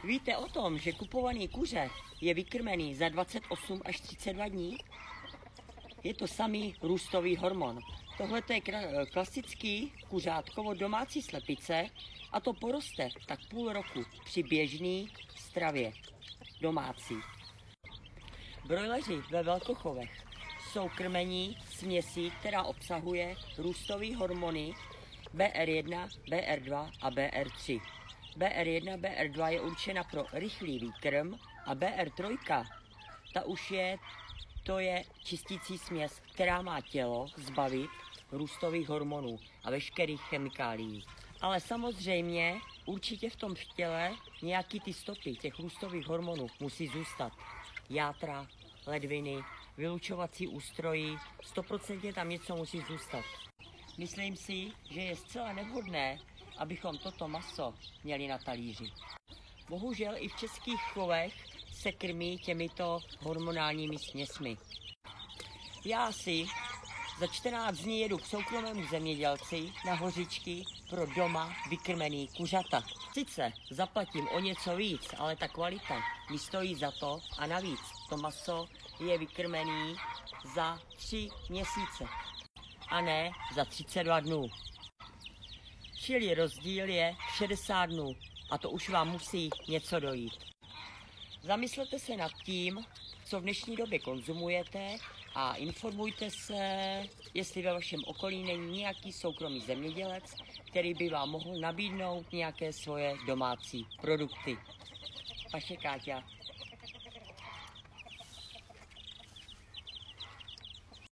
Víte o tom, že kupovaný kuře je vykrmený za 28 až 32 dní? Je to samý růstový hormon. Tohle je klasický kuřátko od domácí slepice a to poroste tak půl roku při běžné stravě domácí. Brojleři ve velkochovech jsou krmení směsí, která obsahuje růstové hormony BR1, BR2 a BR3. BR1, BR2 je určena pro rychlý výkrm a BR3, to je čistící směs, která má tělo zbavit růstových hormonů a veškerých chemikálií. Ale samozřejmě určitě v tom těle nějaký ty stopy těch růstových hormonů musí zůstat. Játra, ledviny, vylučovací ústrojí, 100% tam něco musí zůstat. Myslím si, že je zcela nevhodné, abychom toto maso měli na talíři. Bohužel i v českých chovech se krmí těmito hormonálními směsmi. Já si za 14 dní jedu k soukromému zemědělci na hořičky pro doma vykrmený kuřata. Sice zaplatím o něco víc, ale ta kvalita mi stojí za to a navíc to maso je vykrmený za 3 měsíce a ne za 32 dnů. Čili rozdíl je 60 dnů a to už vám musí něco dojít. Zamyslete se nad tím, co v dnešní době konzumujete a informujte se, jestli ve vašem okolí není nějaký soukromý zemědělec, který by vám mohl nabídnout nějaké svoje domácí produkty. Vaše Káťa.